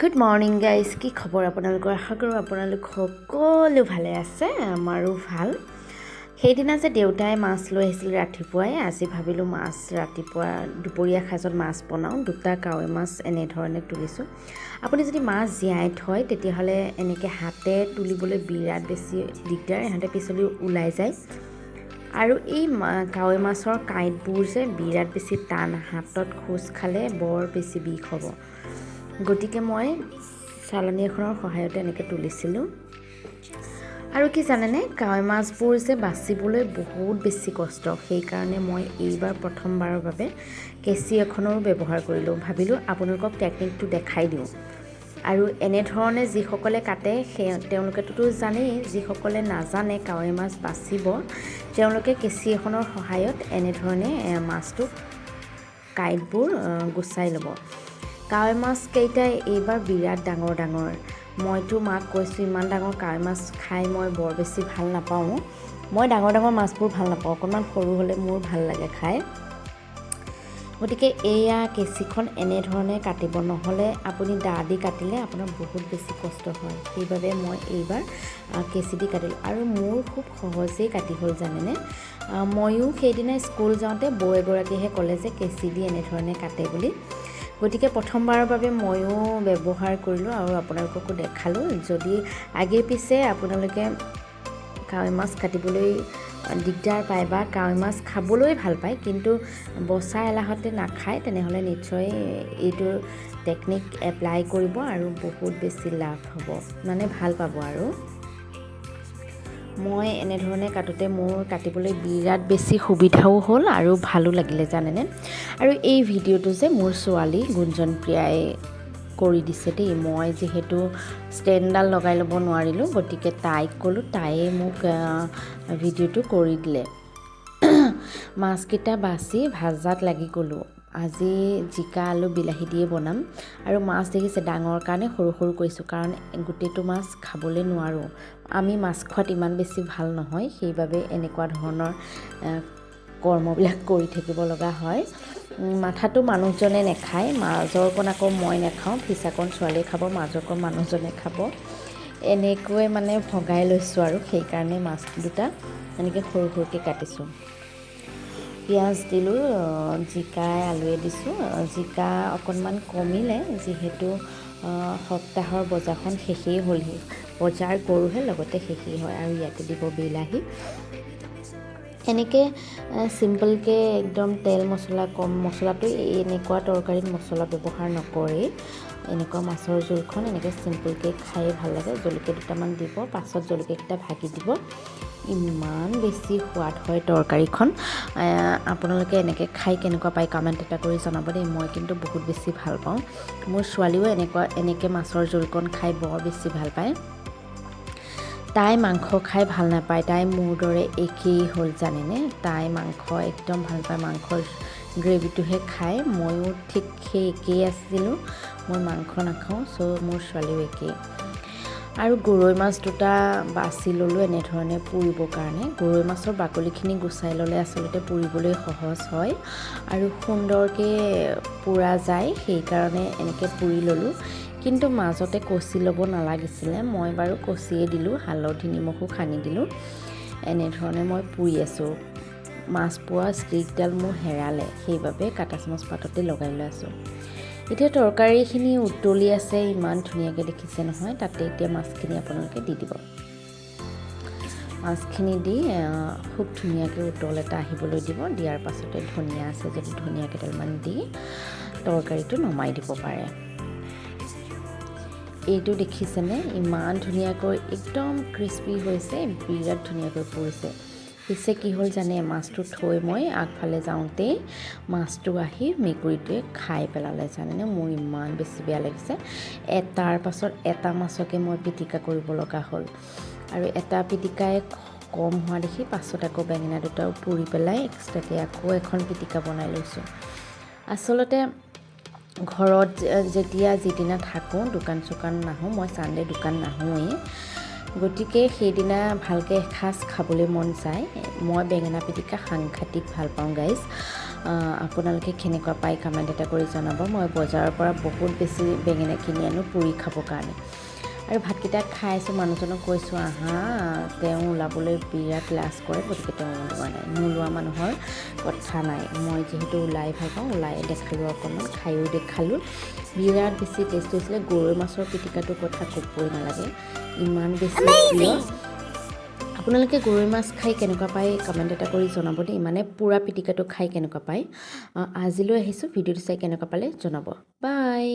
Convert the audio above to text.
Good morning guys, কি খবৰ আপোনালোকৰ? আশা কৰোঁ আপোনালোক সকলো ভালে আছে, আমাৰো ভাল। সেইদিনা যে দেউতাই মাছ লৈ আহিছিল ৰাতিপুৱাই, আজি ভাবিলোঁ মাছ ৰাতিপুৱা দুপৰীয়া সাজত মাছ বনাওঁ। দুটা কাৱৈ মাছ এনেধৰণে তুলিছোঁ। আপুনি যদি মাছ জীয়াই থয় তেতিয়াহ'লে এনেকৈ হাতে তুলিবলৈ বিৰাট বেছি দিগদাৰ, ইহঁতে পিছলি ওলাই যায়। আৰু এই কাৱৈ মাছৰ কাঁইটবোৰ যে বিৰাট বেছি টান, হাতত খোজ খালে বৰ বেছি বিষ হ'ব। গতিকে মই চালনী এখনৰ সহায়তে এনেকৈ তুলিছিলোঁ। আৰু কি জানেনে, কাৱৈ মাছবোৰ যে বাচিবলৈ বহুত বেছি কষ্ট, সেইকাৰণে মই এইবাৰ প্ৰথমবাৰৰ বাবে কেঁচি এখনৰো ব্যৱহাৰ কৰিলোঁ। ভাবিলোঁ আপোনালোকক টেকনিকটো দেখাই দিওঁ। আৰু এনেধৰণে যিসকলে কাটে তেওঁলোকেতো জানেই, যিসকলে নাজানে কাৱৈ মাছ বাচিব তেওঁলোকে কেঁচি এখনৰ সহায়ত এনেধৰণে মাছটো কাঁইটবোৰ গুচাই ল'ব। কাৱৈ মাছকেইটাই এইবাৰ বিৰাট ডাঙৰ ডাঙৰ। মইতো মাক কৈছোঁ, ইমান ডাঙৰ কাৱৈ মাছ খাই মই বৰ বেছি ভাল নাপাওঁ। মই ডাঙৰ ডাঙৰ মাছবোৰ ভাল নাপাওঁ, অকণমান সৰু হ'লে মোৰ ভাল লাগে খাই। গতিকে এয়া কেঁচিখন এনেধৰণে কাটিব, নহ'লে আপুনি দা দি কাটিলে আপোনাৰ বহুত বেছি কষ্ট হয়। সেইবাবে মই এইবাৰ কেঁচি দি কাটিলোঁ আৰু মোৰ খুব সহজেই কাটি হ'ল জানেনে। ময়ো সেইদিনা স্কুল যাওঁতে বৌ এগৰাকীয়েহে ক'লে যে কেঁচি দি এনেধৰণে কাটে বুলি। গতিকে প্ৰথমবাৰৰ বাবে ময়ো ব্যৱহাৰ কৰিলোঁ আৰু আপোনালোককো দেখালোঁ। যদি আগে পিছে আপোনালোকে কাৱৈ মাছ কাটিবলৈ দিগদাৰ পায় বা কাৱৈ মাছ খাবলৈ ভাল পায় কিন্তু বচা এলাহতে নাখায়, তেনেহ'লে নিশ্চয় এইটো টেকনিক এপ্লাই কৰিব আৰু বহুত বেছি লাভ হ'ব, মানে ভাল পাব। আৰু মই এনেধৰণে কাটোতে মোৰ কাটিবলৈ বিৰাট বেছি সুবিধাও হ'ল আৰু ভালো লাগিলে জানেনে। আৰু এই ভিডিঅ'টো যে মোৰ ছোৱালী গুঞ্জনপ্ৰিয়াই কৰি দিছে দেই। মই যিহেতু ষ্টেণ্ডডাল লগাই ল'ব নোৱাৰিলোঁ, গতিকে তাইক ক'লোঁ, তাইয়ে মোক ভিডিঅ'টো কৰি দিলে। মাছকেইটা বাছি ভাজাত লাগি গ'লোঁ। আজি জিকা আলু বিলাহী দিয়ে বনাম। আৰু মাছ দেখিছে ডাঙৰ কাৰণে সৰু সৰু কৰিছোঁ, কাৰণ গোটেইটো মাছ খাবলৈ নোৱাৰোঁ। আমি মাছ খোৱাত ইমান বেছি ভাল নহয়, সেইবাবে এনেকুৱা ধৰণৰ কৰ্মবিলাক কৰি থাকিব লগা হয়। মাথাটো মানুহজনে নাখায়, মাজৰকণ আকৌ মই নাখাওঁ, ফিচাকণ ছোৱালীয়ে খাব, মাজৰকণ মানুহজনে খাব। এনেকৈ মানে ভগাই লৈছোঁ আৰু সেইকাৰণে মাছ দুটা এনেকৈ সৰু সৰুকৈ কাটিছোঁ। পিঁয়াজ দিলোঁ, জিকাই আলুৱে দিছোঁ। জিকা অকণমান কমিলে, যিহেতু সপ্তাহৰ বজাৰখন শেষেই হ'লহি, বজাৰ কৰোঁহে লগতে শেষেই হয়। আৰু ইয়াতে দিব বিলাহী। এনেকৈ চিম্পলকৈ একদম তেল মছলা কম, মছলাটো এনেকুৱা তৰকাৰীত মছলা ব্যৱহাৰ নকৰেই। এনেকুৱা মাছৰ জোলখন এনেকৈ চিম্পলকৈ খাই ভাল লাগে। জলকীয়া দুটামান দিব, পাছত জলকীয়াকেইটা ভাগি দিব, ইমান বেছি সোৱাদ হয় তৰকাৰীখন। আপোনালোকে এনেকৈ খাই কেনেকুৱা পায় কমেণ্ট এটা কৰি জনাব দেই। মই কিন্তু বহুত বেছি ভাল পাওঁ। মোৰ ছোৱালীও এনেকৈ মাছৰ জোলকণ খাই বৰ বেছি ভাল পায়। তাই মাংস খাই ভাল নাপায়, তাই মোৰ দৰে একেই হ'ল জানেনে। তাই মাংস একদম ভাল পায়, মাংসৰ গ্ৰেভিটোহে খায়। ময়ো ঠিক সেই একেই আছিলোঁ, মই মাংস নাখাওঁ, মোৰ ছোৱালীও একেই। আৰু গৰৈ মাছ দুটা বাছি ল'লোঁ এনেধৰণে পুৰিবৰ কাৰণে। গৰৈ মাছৰ বাকলিখিনি গুচাই ল'লে আচলতে পুৰিবলৈ সহজ হয় আৰু সুন্দৰকৈ পুৰা যায়, সেইকাৰণে এনেকৈ পুৰি ল'লোঁ। কিন্তু মাজতে কচি ল'ব নালাগিছিলে, মই বাৰু কচিয়ে দিলোঁ, হালধি নিমখো সানি দিলোঁ। এনেধৰণে মই পুৰি আছোঁ। মাছ পোৱা ষ্টিকডাল মোৰ হেৰালে, সেইবাবে কাটা চামুচ পাততে লগাই লৈ আছোঁ। এতিয়া তৰকাৰীখিনি উতলি আছে, ইমান ধুনীয়াকৈ দেখিছে নহয়। তাতে এতিয়া মাছখিনি আপোনালোকে দি দিব। মাছখিনি দি খুব ধুনীয়াকৈ উতল এটা আহিবলৈ দিব। দিয়াৰ পাছতে ধনিয়া আছে যদি ধনিয়া কেইডালমান দি তৰকাৰীটো নমাই দিব পাৰে। এইটো দেখিছেনে, ইমান ধুনীয়াকৈ একদম ক্ৰিস্পি হৈছে, বিৰাট ধুনীয়াকৈ পৰিছে। পিছে কি হ'ল জানে, মাছটো থৈ মই আগফালে যাওঁতেই মাছটো আহি মেকুৰীটোৱে খাই পেলালে জানেনে। মোৰ ইমান বেছি বেয়া লাগিছে। এটাৰ পাছত এটা মাছকে মই পিটিকা কৰিব লগা হ'ল, আৰু এটা পিটিকাই কম হোৱা দেখি পাছত আকৌ বেঙেনা দুটাও পুৰি পেলাই এক্সট্ৰাকৈ আকৌ এখন পিটিকা বনাই লৈছোঁ। আচলতে ঘৰত যেতিয়া যিদিনা থাকোঁ, দোকান চোকান নাহোঁ, মই চানডে দোকান নাহোঁৱেই, গতিকে সেইদিনা ভালকৈ এসাঁজ খাবলৈ মন যায়। মই বেঙেনা পিটিকা সাংঘাতিক ভাল পাওঁ গাইজ। আপোনালোকে কেনেকুৱা পায় কমেণ্ট এটা কৰি জনাব মই বজাৰৰ পৰা বহুত বেছি বেঙেনা কিনি আনো পুৰি খাবৰ কাৰণে আৰু ভাতকেইটা খাই আছোঁ মানুহজনক কৈছোঁ আহা তেওঁ ওলাবলৈ বিৰাট লাজ কৰে গতিকে তেওঁ ওলোৱা নাই নোলোৱা মানুহৰ কথা নাই মই যিহেতু ওলাই ভাল পাওঁ ওলাই দেখালোঁ অকণমান খায়ো দেখালোঁ বিৰাট বেছি টেষ্ট হৈছিলে গৰৈ মাছৰ পিটিকাটোৰ কথা ক'বই নালাগে ইমান বেছি প্ৰিয় আপোনালোকে গৰৈ মাছ খাই কেনেকুৱা পায় কমেণ্ট এটা কৰি জনাব দেই মানে পুৰা পিটিকাটো খাই কেনেকুৱা পায় আজিলৈ আহিছোঁ ভিডিঅ'টো চাই কেনেকুৱা পালে জনাব বাই